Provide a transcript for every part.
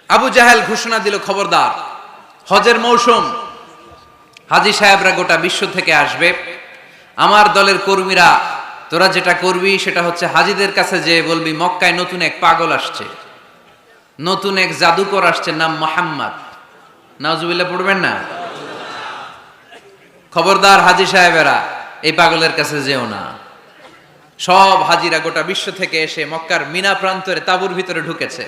আবু জাহেল ঘোষণা দিল, খবরদার, হজের মৌসুম, হাজী সাহেবরা গোটা বিশ্ব থেকে আসবে, আমার দলের কর্মীরা তোরা যেটা করবি সেটা হচ্ছে হাজীদের কাছে যে বলবি মক্কায় নতুন এক পাগল আসছে, নতুন এক জাদুকর আসছে, নাম মুহাম্মদ। নাউজুবিল্লাহ পড়বেন না? খবরদার হাজী সাহেবেরা, এই পাগলের কাছে যেও না। সব হাজিরা গোটা বিশ্ব থেকে এসে মক্কার মিনা প্রান্তরে তাঁবুর ভিতরে ঢুকেছে,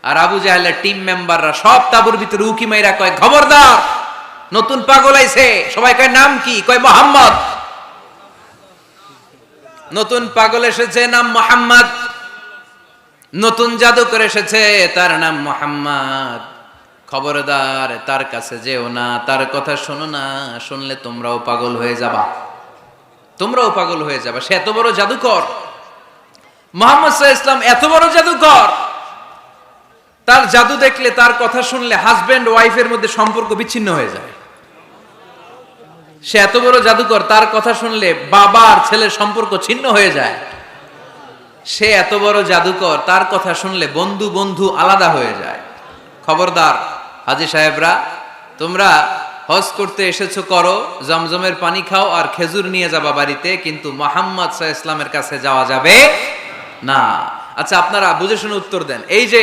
আর আবু জাহেলের টিম মেম্বাররা সব তাঁবুর ভিতরে উকি মাইরা কয়, খবরদার, নতুন পাগল আইছে। সবাই কয়, নাম কি? কয়, মুহাম্মদ। নতুন পাগল এসেছে, নাম মুহাম্মদ। নতুন জাদুকর এসেছে, তার নাম মুহাম্মদ। খবরদার, তার কাছে যেও না, তার কথা শোনো না, শুনলে তোমরাও পাগল হয়ে যাবা, তোমরাও পাগল হয়ে যাবা। সে এত বড় জাদুকর, মুহাম্মদ সাল্লাল্লাহু আলাইহি ওয়াসাল্লাম এত বড় জাদুকর, তার জাদু দেখলে, তার কথা শুনলে হাজবেন্ড ওয়াইফের মধ্যে সম্পর্ক বিচ্ছিন্ন হয়ে যায়। সে এত বড় জাদুকর, তার কথা শুনলে বাবা আর ছেলের সম্পর্ক ছিন্ন হয়ে যায়। সে এত বড় জাদুকর, তার কথা শুনলে বন্ধু বন্ধু আলাদা হয়ে যায়। খবরদার হাজী সাহেবরা, তোমরা হজ করতে এসেছো করো, জমজমের পানি খাও আর খেজুর নিয়ে যাবা বাড়িতে, কিন্তু মুহাম্মদ সাল্লাল্লাহু আলাইহি ওয়াসাল্লামের কাছে যাওয়া যাবে না। আচ্ছা, আপনারা বুঝে শুনে উত্তর দেন। এই যে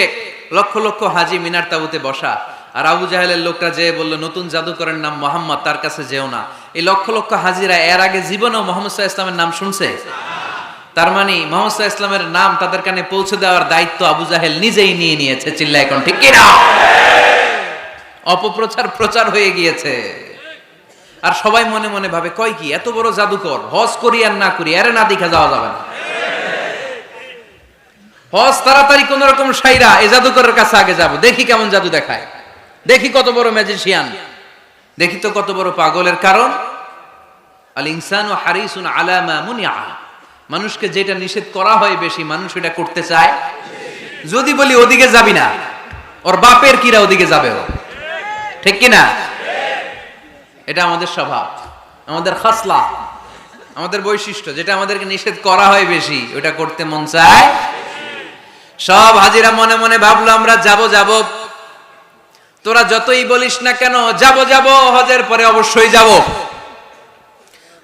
লক্ষ লক্ষ হাজী মিনার তাঁবুতে বসা, আর আবু জাহেলের লোকটা যে বলল নতুন জাদুকরের নাম মুহাম্মদ, তার কাছে যেও না, এই লক্ষ লক্ষ হাজীরা এর আগে জীবনেও মুহাম্মদ সাল্লাল্লাহু আলাইহি ওয়াসাল্লামের নাম শুনছে? তার মানে মুহাম্মদ সাল্লাল্লাহু আলাইহি ওয়াসাল্লামের নাম তাদের কানে পৌঁছে দেওয়ার দায়িত্ব আবু জাহেল নিজেই নিয়ে নিয়েছে। চিল্লায় এখন ঠিক কি না? অপপ্রচার প্রচার হয়ে গিয়েছে। আর সবাই মনে মনে ভাবে, কয় কি, এত বড় জাদুকর, হজ করি আর না করি, আরে না দেখা যাওয়া যাবে না। হজ তাড়াতাড়ি কোন রকম সাইরা এই জাদুকরের কাছে আগে যাব, দেখি কেমন জাদু দেখায়, দেখি কত বড় ম্যাজিশিয়ান, দেখি তো কত বড় পাগলের। কারণ আল ইনসানু হারিসুন আলা মা মুনিআ, মানুষকে যেটা নিষেধ করা হয় বেশি, মানুষ এটা করতে চায়। যদি বলি ওদিকে যাবি না, ওর বাপের কিরা ওদিকে যাবে, ও ঠিক কি না? এটা আমাদের স্বভাব, আমাদের খাসলা, আমাদের বৈশিষ্ট্য, যেটা আমাদেরকে নিষেধ করা হয় বেশি, ওটা করতে মন চায়। সব হাজিরা মনে মনে ভাবলো, আমরা যাব যাব, তোরা যতই বলিস না কেন যাব যাব, হজের পরে অবশ্যই যাব।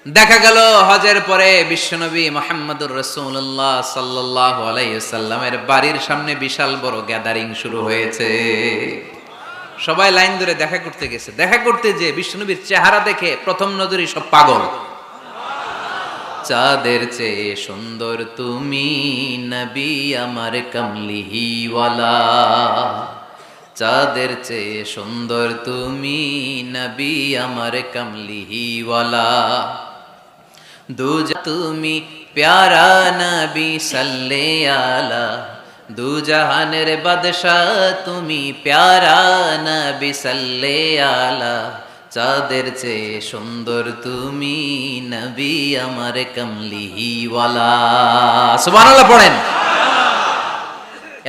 দেখা গেল হজের পরে বিশ্বনবী মুহাম্মদুর রাসূলুল্লাহ সাল্লাল্লাহু আলাইহি ওয়াসাল্লামের বাড়ির সামনে বিশাল বড় গ্যাদারিং শুরু হয়েছে। সবাই লাইন ধরে দেখা করতে গেছে। দেখা করতে যে বিশ্বনবীর চেহারা দেখে প্রথম নজরেই সব পাগল। চাঁদের চেয়ে সুন্দর তুমি নবী আমার কামলিওয়ালা, চাঁদের চেয়ে সুন্দর তুমি নবী আমার কামলিওয়ালা, দুজা তুমি প্যারা নবী সাল্লে আলা, দু জাহানের বাদশাহ তুমি প্যারা নবী সাল্লে আলা, চাঁদের চেয়ে সুন্দর তুমি নবী আমার কামলিওয়ালা। সুবহানাল্লাহ পড়েন।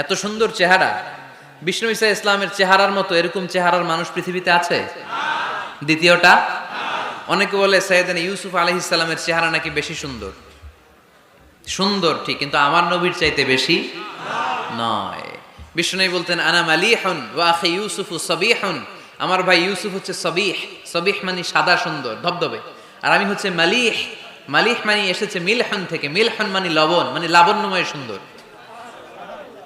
এত সুন্দর চেহারা, বিষ্ণু ঈসা ইসলামের চেহারার মতো এরকম চেহারার মানুষ পৃথিবীতে আছে? দ্বিতীয়টা, অনেকে বলে সাইয়েদনা ইউসুফ আলাইহিস সালামের চেহারা নাকি বেশি সুন্দর। সুন্দর ঠিক, কিন্তু আমার নবীর চাইতে বেশি নয়। বিষ্ণু বলতেন, আনা মালিহুন ওয়া আখি ইউসুফু সাবিহুন, আমার ভাই ইউসুফ হচ্ছে সবিহ, সবিহ মানে সাদা সুন্দর ধবধবে, আর আমি হচ্ছে মালিহ, মালিহ মানে এসেছে মিলহন থেকে, মিলহন মানে লবণ, মানে লাবণ্যময় সুন্দর।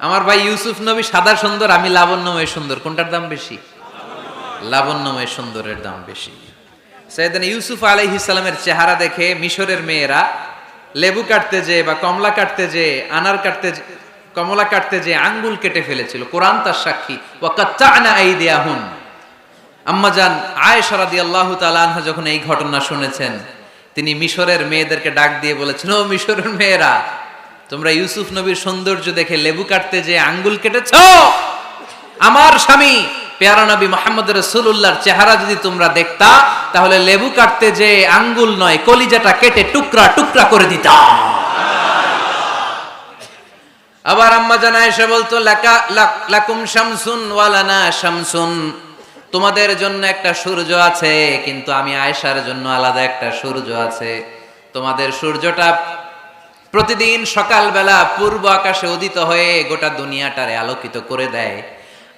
আমার ভাই ইউসুফ নবী সাদা সুন্দর, আমি লাবণ্যময় সুন্দর। কোনটার দাম বেশি? লাবণ্যময় সুন্দরের দাম বেশি। সাইয়েদনা ইউসুফ আলাইহিস সালামের চেহারা দেখে মিশরের মেয়েরা লেবু কাটতে যে বা কমলা কাটতে যে, আনার কাটতে, কমলা কাটতে যে আঙ্গুল কেটে ফেলেছিল। কোরআন তার সাক্ষী, ওয়া কাত্তা'না আইদিয়াহুন। আম্মাজান আয়েশা রাদিয়াল্লাহু তাআলা আনহা যখন এই ঘটনা শুনেছেন, তিনি মিশরের মেয়েদেরকে ডাক দিয়ে বলেছেন, ও মিশরের মেয়েরা, তোমরা ইউসুফ নবীর সৌন্দর্য দেখে লেবু কাটতে যে আঙ্গুল কেটেছ, আমার স্বামী পেয়ারা নবী মুহাম্মদ রাসূলুল্লাহর চেহারা যদি তোমরা দেখতা, তাহলে লেবু কাটতে যে আঙ্গুল নয়, কলিজাটা কেটে টুকরা টুকরা করে দিতা। আবার আম্মাজান আয়েশা বলতো, লাকুম শামসুন ওয়া লানা শামসুন, তোমাদের জন্য একটা সূর্য আছে, কিন্তু আমি আয়েশার জন্য আলাদা একটা সূর্য আছে। তোমাদের সূর্যটা প্রতিদিন সকালবেলা পূর্ব আকাশে উদিত হয়ে গোটা দুনিয়াটারে আলোকিত করে দেয়,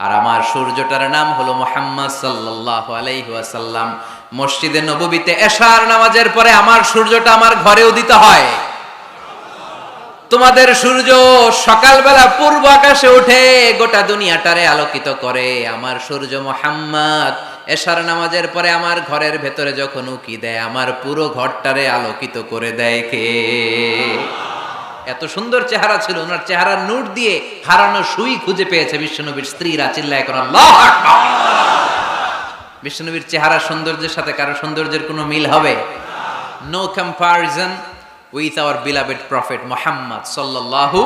আর আমার সূর্যটার নাম হলো মুহাম্মদ সাল্লাল্লাহু আলাইহি ওয়াসাল্লাম। মসজিদে নববীতে এশার নামাজের পরে আমার সূর্যটা আমার ঘরে উদিত হয়। তোমাদের সূর্য সকালবেলা পূর্ব আকাশে উঠে গোটা দুনিয়াটারে আলোকিত করে, আমার সূর্য মুহাম্মদ এশার নামাজের পরে আমার ঘরের ভেতরে যখন উকি দেয় আমার পুরো ঘরটারে আলোকিত করে দেয় কে? এত সুন্দর চেহারা ছিল, ওনার চেহারার নূর দিয়ে হারানো সুই খুঁজে পেয়েছে বিশ্বনবীর স্ত্রীরা। চিল্লায় করে আল্লাহু আকবার। বিশ্বনবীর চেহারা সৌন্দর্যের সাথে কারো সৌন্দর্যের কোনো মিল হবে? No comparison with our beloved prophet Muhammad sallallahu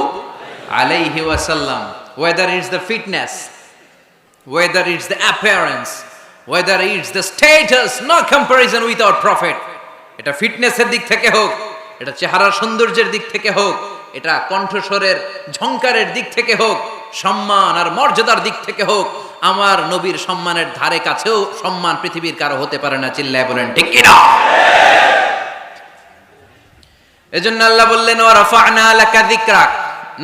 alayhi wasallam. Whether it's the fitness, whether it's the appearance, whether it's the status, no comparison with our prophet. এটা ফিটনেসের দিক থেকে হোক, এটা চেহারার সৌন্দর্যের দিক থেকে হোক, এটা কণ্ঠস্বরের ঝংকারের দিক থেকে হোক, সম্মান আর মর্যাদার দিক থেকে হোক, আমার নবীর সম্মানের ধারে কাছেও সম্মান পৃথিবীর কারো হতে পারে না। চিল্লায় বলেন ঠিক কি না? এজন্য আল্লাহ বললেন ওয়া রাফা'না লাকা যিকরাক,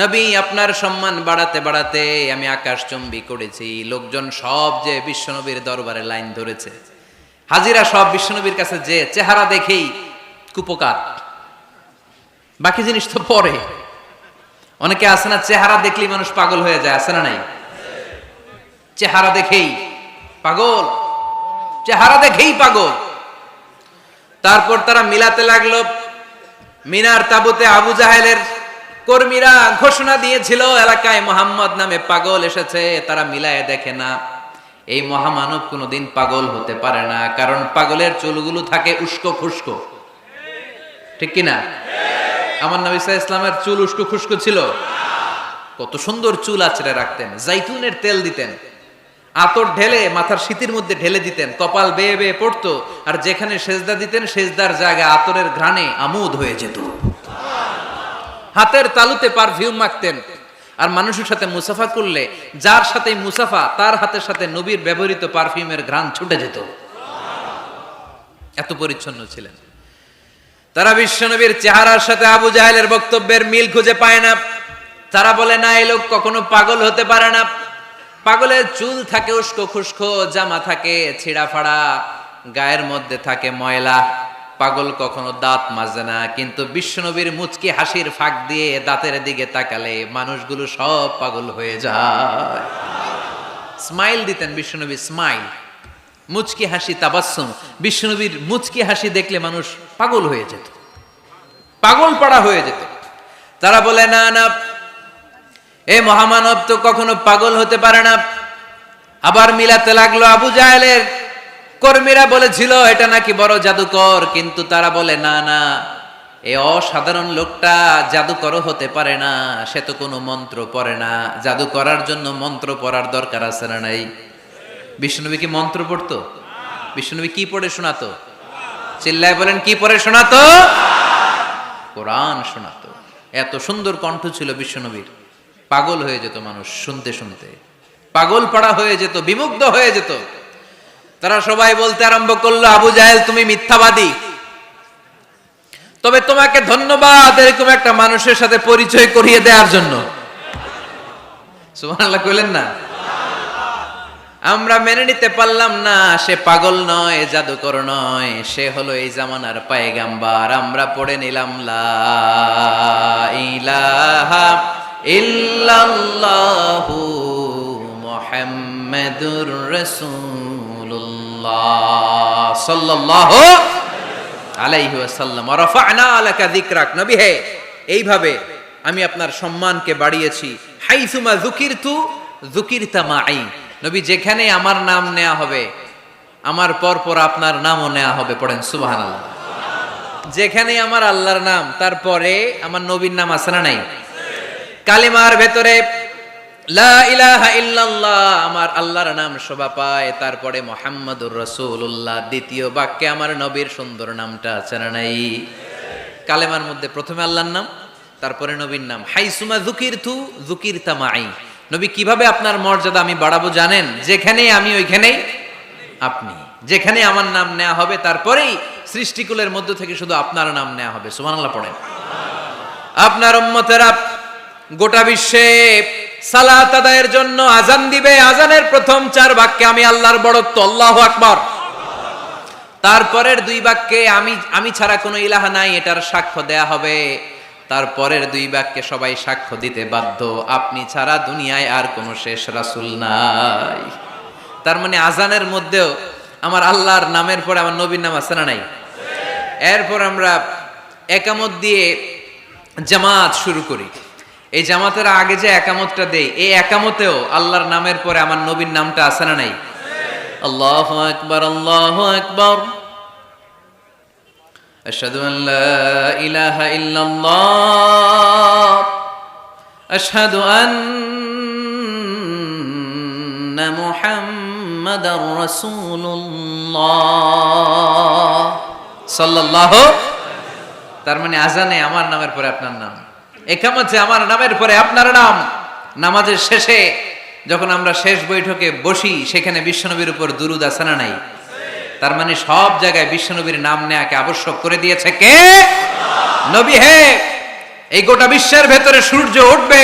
নবী আপনার সম্মান বাড়াতে বাড়াতে আমি আকাশচুম্বী করেছি। লোকজন সব যে বিশ্বনবীর দরবারে লাইন ধরেছে, হাজিরা সব বিশ্বনবীর কাছে যে চেহারা দেখেই কুপকার, বাকি জিনিস তো পরে। অনেকে আছে না চেহারা দেখলেই মানুষ পাগল হয়ে যায়, আছে না নাই? চেহারা দেখেই পাগল, চেহারা দেখেই পাগল। তারপর তারা মিলাতে লাগলো। মিনার তাবুতে আবু জাহেলের কর্মীরা ঘোষণা দিয়েছিল এলাকায় মুহাম্মদ নামে পাগল এসেছে। তারা মিলায়ে দেখে না, এই মহামানব কোনোদিন পাগল হতে পারে না, কারণ পাগলের চুলগুলো থাকে উস্কো খুস্কো, ঠিক কিনা? আমার নবী সাল্লাল্লাহু আলাইহি ওয়াসাল্লামের চুল উস্কো খুস্কো ছিল? কত সুন্দর চুল আঁচড়ে রাখতেন, জাইতুনের তেল দিতেন, আতর ঢেলে মাথার শীতির মধ্যে ঢেলে দিতেন, কপাল বেয়ে বেয়ে পড়তো, আর যেখানে সেজদা দিতেন সেজদার জায়গা আতরের ঘ্রাণে আমোদ হয়ে যেত। হাতের তালুতে পারফিউম মাখতেন, আর মানুষের সাথে মুসাফা করলে যার সাথে মুসাফা তার হাতের সাথে নবীর ব্যবহৃত পারফিউমের ঘ্রাণ ছুটে যেত। এত পরিচ্ছন্ন ছিলেন তারা। বিশ্বনবীর চেহারার সাথে আবু জাহেলের বক্তব্যের মিল খুঁজে পায় না। তারা বলে না, এই লোক কখনো পাগল হতে পারে না। পাগলের চুল থাকে উস্কো খুস্কো, জামা থাকে ছিঁড়া ফাড়া, গায়ের মধ্যে থাকে ময়লা। পাগল কখনো দাঁত মাজে না, কিন্তু বিশ্বনবীর মুচকি হাসির ফাঁক দিয়ে দাঁতের দিকে তাকালে মানুষগুলো সব পাগল হয়ে যায়। স্মাইল দিতেন বিশ্বনবী, স্মাইল, মুচকি হাসি, তাবাসসুম। বিশ্বনবীর মুচকি হাসি দেখলে মানুষ পাগল হয়ে যেত, পাগল পাড়া হয়ে যেত। তারা বলে না না, এ মহামানব তো কখনো পাগল হতে পারে না। আবার মিলাতে লাগলো। আবু জাহেলের কর্মীরা বলেছিল এটা নাকি বড় জাদুকর, কিন্তু তারা বলে না না, এ অসাধারণ লোকটা জাদুকরও হতে পারে না, সে তো কোনো মন্ত্র পড়ে না। জাদু করার জন্য মন্ত্র পড়ার দরকার আছে না নাই? বিষ্ণুনবী কি মন্ত্র পড়তো? বিষ্ণুনবী কি পড়ে শোনাতো? চিল্লায় বলেন কি পড়ে শোনাতো? কোরআন শোনাতো। এত সুন্দর কণ্ঠ ছিল বিশ্বনবীর, পাগল হয়ে যেত মানুষ শুনতে শুনতে, পাগল পাড়া হয়ে যেত, বিমুগ্ধ হয়ে যেত। তারা সবাই বলতে আরম্ভ করলো, আবু জাহেল তুমি মিথ্যাবাদী, তবে তোমাকে ধন্যবাদ এরকম একটা মানুষের সাথে পরিচয় করিয়ে দেওয়ার জন্য। সুবহানাল্লাহ কইলেন না? আমরা মেনে নিতে পারলাম না সে পাগল নয়, জাদুকর নয়, সে হলো এই জামানার পয়গাম্বার। আমরা পড়ে নিলাম লা ইলাহা ইল্লাল্লাহু মুহাম্মাদুর রাসূলুল্লাহ সাল্লাল্লাহু আলাইহি ওয়াসাল্লাম। ওয়া রাফা'না লাকা যিকরাক, নবী হে এইভাবে আমি আপনার সম্মানকে বাড়িয়েছি। হাইসুমা যুকিরতু যুকিরতা মাই, নবী যেখানে আমার নাম নেওয়া হবে আমার পর পর আপনার নামও নেওয়া হবে। পড়েন সুবহানাল্লাহ। যেখানে আমার আল্লাহর নাম তারপরে আমার নবীর নাম আছে না নাই? কালিমার ভেতরে লা ইলাহা ইল্লাল্লাহ আমার আল্লাহর নাম শোভা পায়, তারপরে মুহাম্মাদুর রাসূলুল্লাহ দ্বিতীয় বাক্যে আমার নবীর সুন্দর নামটা আছে না নাই? কালেমার মধ্যে প্রথমে আল্লাহর নাম, তারপরে নবীর নাম। হাইসুমা যুকিরতু যুকিরতা মাই, নবী কিভাবে আপনার মর্যাদা আমি বাড়াবো জানেন? যেখানেই আমি ওইখানেই আপনি, যেখানে আমার নাম নেওয়া হবে তারপরেই সৃষ্টিকুলের মধ্য থেকে শুধু আপনার নাম নেওয়া হবে। সুবহানাল্লাহ পড়েন। আপনার উম্মতেরা গোটা বিশ্বে সালাত আদায়ের জন্য আজান দিবে, আজানের প্রথম 4 বাক্যে আমি আল্লাহর বড়ত্ব, আল্লাহু আকবার। তারপরের 2 বাক্যে আমি ছাড়া কোনো ইলাহা নাই, এটার সাক্ষ্য দেয়া হবে। তারপরের 2 বাক্যে সবাই সাক্ষ্য দিতে বাধ্য, আপনি ছাড়া দুনিয়ায় আর কোনো শেষ রাসূল নাই। তার মানে আজানের মধ্যেও আমার আল্লাহর নামের পরে আমার নবীর নাম আছে না নাই? এরপর আমরা একামত দিয়ে জামাত শুরু করি। এই জামাতের আগে যে একামতটা দেই, এই একামতেও আল্লাহর নামের পরে আমার নবীর নামটা আছে না নাই? আল্লাহু আকবার, আল্লাহু আকবার, আশহাদু আন লা ইলাহা ইল্লাল্লাহ, আশহাদু আন্না মুহাম্মাদার রাসূলুল্লাহ সাল্লাল্লাহু। তার মানে আজানে আমার নামের পরে আপনার নাম, একামতে আমার নামের পরে আপনার নাম। নামাজের শেষে যখন আমরা শেষ বৈঠকে বসি, সেখানে বিশ্বনবীর উপর দুরূদ আছে না নাই? তার মানে সব জায়গায় বিশ্বনবীর নাম নেয়াকে আবশ্যক করে দিয়েছে কে? নবী। হে, এই গোটা বিশ্বের ভেতরে সূর্য উঠবে,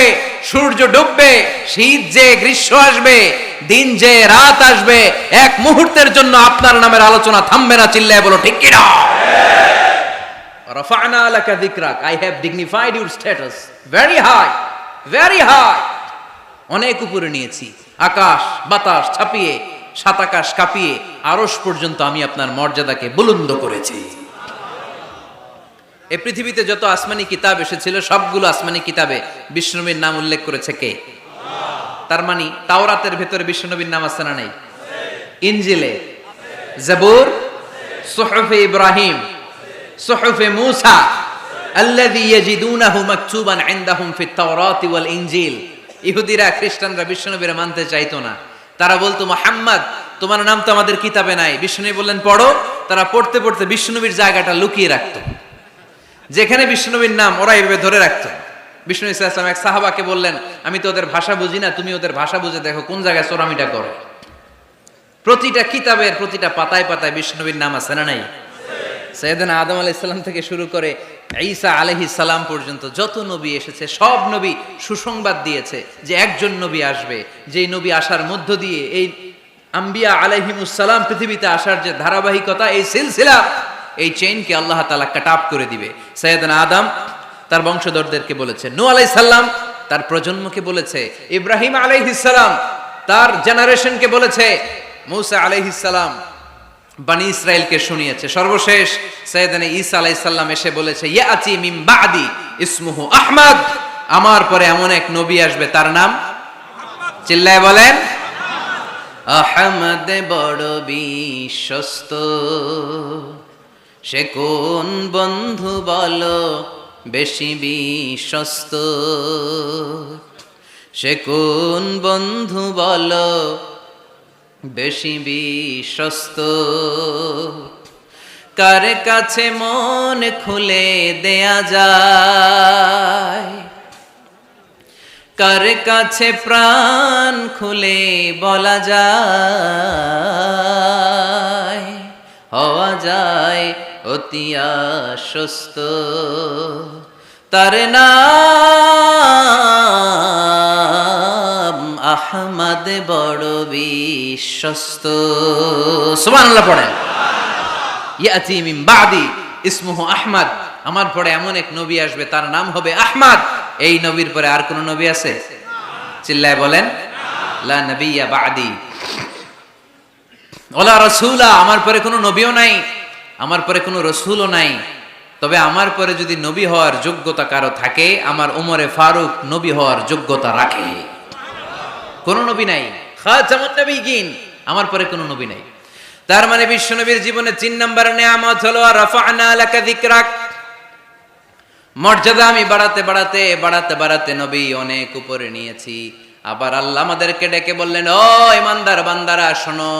সূর্য ডুববে, শীত যে গ্রীষ্ম আসবে, দিন যে রাত আসবে, এক মুহূর্তের জন্য আপনার নামের আলোচনা থামবে না। চিল্লায় বলো ঠিক কি না? রাফা'না লাকা যিকরাক, I have dignified your status very high, very high। অনেক উপরে নিয়েছি, আকাশ বাতাস ছাপিয়ে, 7 আকাশ কাঁপিয়ে আরশ পর্যন্ত আমি আপনার মর্যাদাকে বুলন্দ করেছি। এই পৃথিবীতে যত আসমানি কিতাব এসেছিল, সবগুলো আসমানি কিতাবে বিষ্ণুনবীর নাম উল্লেখ করেছে কে? তার মানে তাওরাতের ভেতরে বিষ্ণুনবীর নাম আছে না নাই? ইনজিলে, জাবুর, সুহুফে ইব্রাহিম, সুহুফে মূসা, আল্লাযী ইয়াজিদুনাহু মাকতুবান ইনদাহুম ফিত তাওরাতি ওয়াল ইনজিল। ইহুদিরা খ্রিস্টানরা বিষ্ণুনবীর মানতে চাইতো না। তারা বলতো, মুহাম্মদ তোমার নাম তো আমাদের কিতাবে নাই। বিষ্ণুনবী বললেন পড়ো। তারা পড়তে পড়তে বিষ্ণুনবীর জায়গাটা লুকিয়ে রাখতো, যেখানে বিষ্ণুনবীর নাম ওরা এইভাবে ধরে রাখতো। বিষ্ণু ইসা ইসলাম এক সাহাবাকে বললেন, আমি তো ওদের ভাষা বুঝি না, তুমি ওদের ভাষা বুঝে দেখো কোন জায়গায় চোরামিটা করে। প্রতিটা কিতাবের প্রতিটা পাতায় পাতায় বিষ্ণুনবীর নাম আছে না নাই? সাইয়েদনা আদম আলাইহিস সালাম থেকে শুরু করে ঈসা আলাইহিস সালাম পর্যন্ত যত নবী এসেছে, সব নবী সুসংবাদ দিয়েছে যে একজন নবী আসবে, যেই নবী আসার মধ্য দিয়ে এই আম্বিয়া আলাইহিমুস সালাম পৃথিবীতে আসার যে ধারাবাহিকতা, এই সিলসিলা, এই চেইনকে আল্লাহ তাআলা কাট অফ করে দিবে। সাইয়েদনা আদম তার বংশধরদেরকে বলেছে, নূহ আলাইহিস সালাম তার প্রজন্মকে বলেছে, ইব্রাহিম আলাইহিস সালাম তার জেনারেশনকে বলেছে, মূসা আলাইহিস সালাম বনি ইসরাইলকে শুনিয়েছে। সর্বশেষ সাইয়েদনা ঈসা আলাইহিস সালাম এসে বলেছে, ইয়াতি মিন বাদি ইসমুহু আহমদ, আমার পরে এমন এক নবী আসবে তার নাম চিল্লায় বলেন আহমদ। বড় বিশ্বস্ত, সে কোন বন্ধু বলো বেশি বিশ্বস্ত, সে কোন বন্ধু বলো বেশি বিশ্বস্ত, কার কাছে মন খুলে দেয়া যায়, কার কাছে প্রাণ খুলে বলা যায়, হওয়া যায় অতি আশ্বস্ত, তার নাম আহমদ বড় বিশ্বস্ত। সুবহানাল্লাহ পড়েন। ইয়াতি মিন বাদি ইসমুহু আহমদ, আমার পরে এমন এক নবী আসবে তার নাম হবে আহমদ। এই নবীর পরে আর কোন নবী আছে? চিল্লায় বলেন লা নবিয়্যা বাদি ওয়ালা রাসূলা, আমার পরে কোনো নবীও নাই, আমার পরে কোনো রাসূলও নাই। তবে আমার পরে যদি নবী হওয়ার যোগ্যতা কারো থাকে, আমার ওমরে ফারুক নবী হওয়ার যোগ্যতা রাখে। কোন নবী নাই, খাতামুন নবিয়্যিন, আমার পরে কোনো নবী নাই। তার মানে বিশ্ব নবীর জীবনে 3 নম্বর নিয়ামত হলো রাফা'না লাকা যিকরাক, মর্যাদা আমি বাড়াতে বাড়াতে বাড়াতে বাড়াতে নবী অনেক উপরে নিয়েছি। আবার আল্লাহ আমাদেরকে ডেকে বললেন, ও ইমানদার বান্দারা শোনো,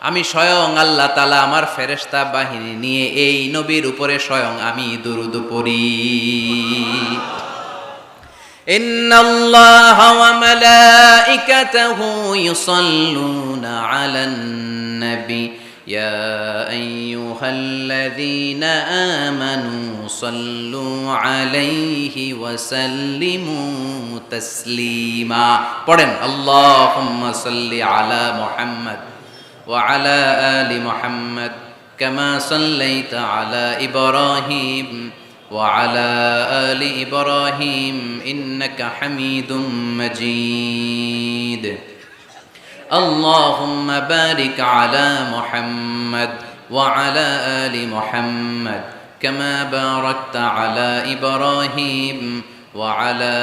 আমি স্বয়ং আল্লাহ তাআলা আমার ফেরেশতা বাহিনী নিয়ে এই নবীর উপরে স্বয়ং আমি দুরূদ পড়ি। ইন্নাল্লাহা ওয়া মালাইকাতাহু ইউসাল্লুনা আলান নবী يا أيها الذين آمنوا صلوا عليه وسلموا تسليما পড়েন اللهم صل على محمد وعلى آل محمد كما صليت على إبراهيم وعلى آل إبراهيم إنك حميد مجيد اللهم بارك على محمد وعلى آل محمد كما باركت على إبراهيم وعلى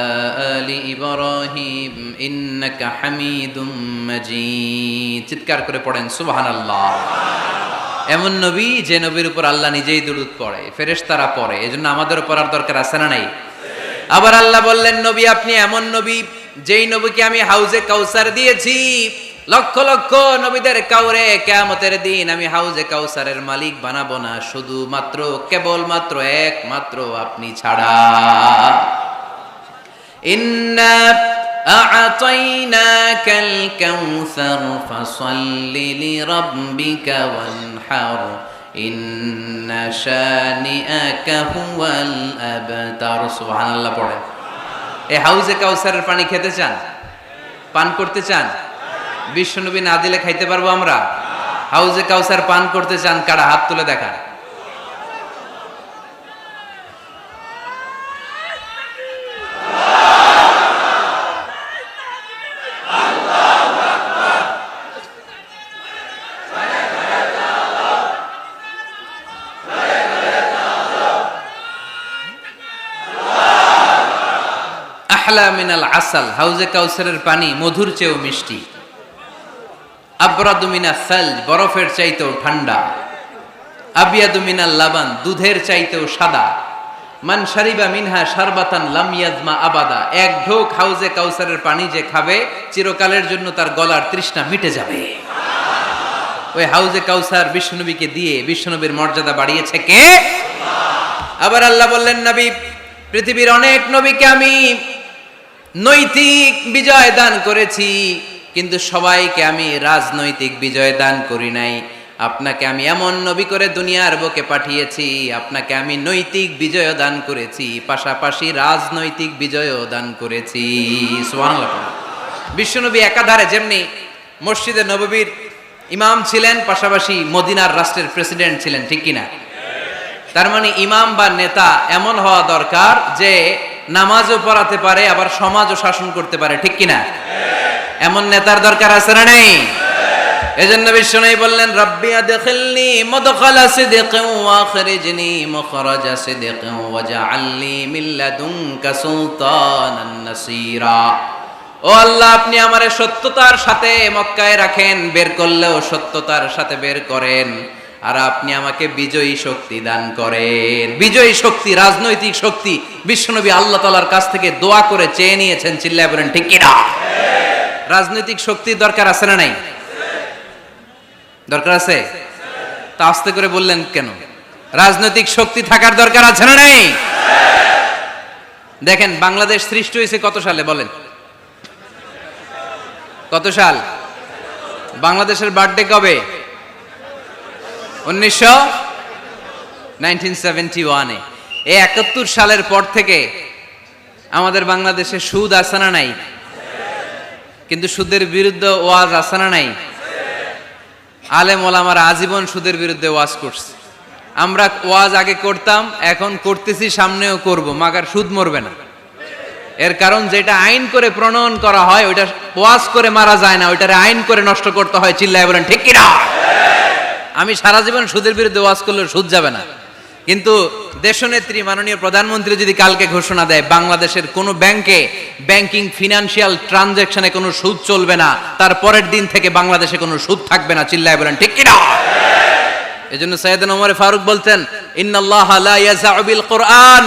آل إبراهيم إنك حميد مجيد চিৎকার করে পড়েন সুবহানাল্লাহ। এমন নবী যে নবীর উপর আল্লাহ নিজেই দুরূদ পড়ে, ফেরেশতারা পড়ে, এজন্য আমাদেরও পড়ার দরকার আছে না নাই? আবার আল্লাহ বললেন নবী আপনি এমন নবী যেই নবীকে আমি হাউজে কাউসার দিয়েছি, লক্ষ লক্ষ নবীদের কাউরে কিয়ামতের দিন আমি হাউজে কাউসারের মালিক বানাবো না, শুধুমাত্র কেবলমাত্র একমাত্র আপনি ছাড়া। ইন্না আ'তাইনাকাল কাউসার ফাসাল্লি লিরাব্বিকা ওয়ানহার ইন্না শানিআকা হুয়াল আবতার। সুবহানাল্লাহ পড়েন। এই হাউজে কাউসারের পানি খেতে চান, পান করতে চান? বিশ্বনবী না দিলে খাইতে পারবো আমরা? হাউজে কাউসার পান করতে চান কারা? হাত তুলে দেখান। আহলা মিনাল আসাল, হাউজে কাউসারের পানি মধুর চেয়েও মিষ্টি। আবরাদু মিনাস সালজ, বরফের চাইতেও ঠান্ডা। আবিয়াদু মিনাল লাবান, দুধের চাইতেও সাদা। মান শারিবা মিনহা শারবাতান লাম ইয়াজমা আবাদা, এক ঢোক হাউজে কাউসারের পানি যে খাবে চিরকালের জন্য তার গলার তৃষ্ণা মিটে যাবে। ওই হাউজে কাউসার বিশ্বনবীকে দিয়ে বিশ্বনবীর মর্যাদা বাড়িয়েছে কে? আবার আল্লাহ বললেন নবী পৃথিবীর অনেক নবীকে আমি নৈতিক বিজয় দান করেছি, কিন্তু সবাইকে আমি রাজনৈতিক বিজয় দান করি নাই। আপনাকে আমি এমন নবী করে দুনিয়ার বুকে পাঠিয়েছি, আপনাকে আমি নৈতিক বিজয় দান করেছি, পাশাপাশি রাজনৈতিক বিজয়ও দান করেছি। সুবহানাল্লাহ। বিশ্বনবী একাধারে যেমনি মসজিদে নববীর ইমাম ছিলেন, পাশাপাশি মদিনার রাষ্ট্রের প্রেসিডেন্ট ছিলেন, ঠিক কিনা? তার মানে ইমাম বা নেতা এমন হওয়া দরকার যে নামাজও পড়াতে পারে আবার সমাজও শাসন করতে পারে, ঠিক কিনা? এমন নেতার দরকার আছে না নেই? এজন্য বিশ্বনবী বললেন রব্বি আদখিলনি মুদখালা সিদকিন ওয়া আখরিজনি মুখরাজা সিদকিন ওয়াজআলনি মিন লাদুনকা সুলতানান নাসীরা। ও আল্লাহ আপনি আমারে সত্যতার সাথে মক্কায় রাখেন, বের করলেও সত্যতার সাথে বের করেন, আর আপনি আমাকে বিজয়ী শক্তি দান করেন। বিজয়ী শক্তি, রাজনৈতিক শক্তি বিশ্বনবী আল্লাহ তাআলার কাছ থেকে দোয়া করে চেয়ে নিয়েছেন। চিল্লায় বলেন ঠিক কিনা? রাজনৈতিক শক্তির দরকার আছে না নাই? দরকার আছে? তা আস্তে করে বললেন কেন? রাজনৈতিক শক্তি থাকার দরকার আছে না নাই? দেখেন বাংলাদেশ সৃষ্টি হয়েছে কত সালে বলেন? কত সাল? বাংলাদেশের বার্থডে কবে? 1971-এ। এই 71 সালের পর থেকে আমাদের বাংলাদেশে সুদ আছে না নাই? কিন্তু সুদের বিরুদ্ধে ওয়াজ আছে না নাই? আলেম ওলামারা আজীবন সুদের বিরুদ্ধে ওয়াজ করছে। আমরা ওয়াজ আগে করতাম, এখন করতেছি, সামনেও করব, মাগার সুদ মরবে না। এর কারণ যেটা আইন করে প্রণয়ন করা হয় ওইটা ওয়াজ করে মারা যায় না, ওইটারে আইন করে নষ্ট করতে হয়। চিল্লায় বলেন ঠিক কিনা? আমি সারা জীবন সুদের বিরুদ্ধে ওয়াজ করলে সুদ যাবে না, কিন্তু দেশনেত্রী মাননীয় প্রধানমন্ত্রী যদি কালকে ঘোষণা দেয় বাংলাদেশের কোনো ব্যাংকে ব্যাংকিং ফিনান্সিয়াল ট্রানজাকশনে কোনো সুদ চলবে না, তার পরের দিন থেকে বাংলাদেশে কোনো সুদ থাকবে না। চিল্লায় বলেন ঠিক কিনা? এজন্য সাইয়েদনা ওমর ফারুক বলতেন ইন্নাল্লাহা লা ইয়াযাউ বিল কুরআন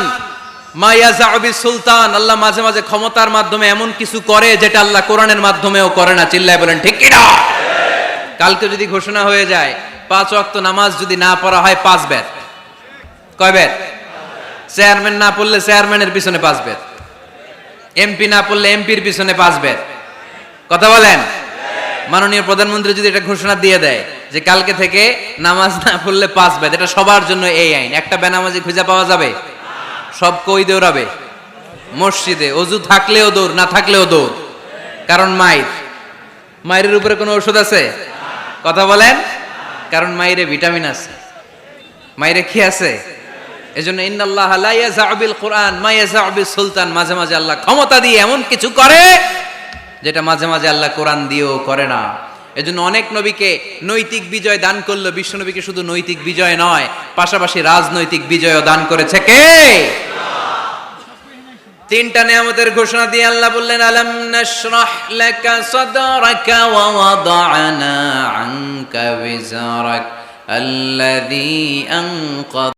মা ইয়াযাউ বিস সুলতান। আল্লাহ মাঝে মাঝে ক্ষমতার মাধ্যমে এমন কিছু করে যেটা আল্লাহ কোরআনের মাধ্যমেও করে না। চিল্লায় বলেন ঠিক কিনা? কালকে যদি ঘোষণা হয়ে যায় 5 ওয়াক্ত নামাজ যদি না পড়া হয় 5 বেত। কয় বেত? চেয়ারম্যান না পড়লে চেয়ারম্যানের পিছনে 5 বেত, এমপি না পড়লে এমপির পিছনে 5 বেত। কথা বলেন? মাননীয় প্রধানমন্ত্রী যদি এটা ঘোষণা দিয়ে দেয় যে কালকে থেকে নামাজ না পড়লে 5 বেদ, এটা সবার জন্য এই আইন। একটা বেনামাজি খুঁজে পাওয়া যাবে? সব কই দৌড়াবে? মসজিদে। অজু থাকলেও দৌড়, না থাকলেও দৌড়। কারণ মায়ের উপরে কোনো ওষুধ আছে? কথা বলেন। কারণ মায়েরে ভিটামিন আছে, মায়েরে কি আছে? এজন্য ইন্নাল্লাহা লা ইয়াযআউ বিল কুরআন মা ইয়াযআউ বিস সুলতান, মাঝে মাঝে আল্লাহ ক্ষমতা দিয়ে এমন কিছু করে যেটা মাঝে মাঝে আল্লাহ কোরআন দিয়েও করে না। এজন্য অনেক নবীকে নৈতিক বিজয় দান করলো, বিশ্ব নবীকে শুধু নৈতিক বিজয় নয়, পাশাপাশি রাজনৈতিক বিজয়ও দান করেছে কে? তিনটা নিয়ামতের ঘোষণা দিয়ে আল্লাহ বললেন, আলাম নাশরাহ লাকা সাদরাকা ওয়া ওয়াদা'না আনকা বিজরাক আল্লাযী আনকাদ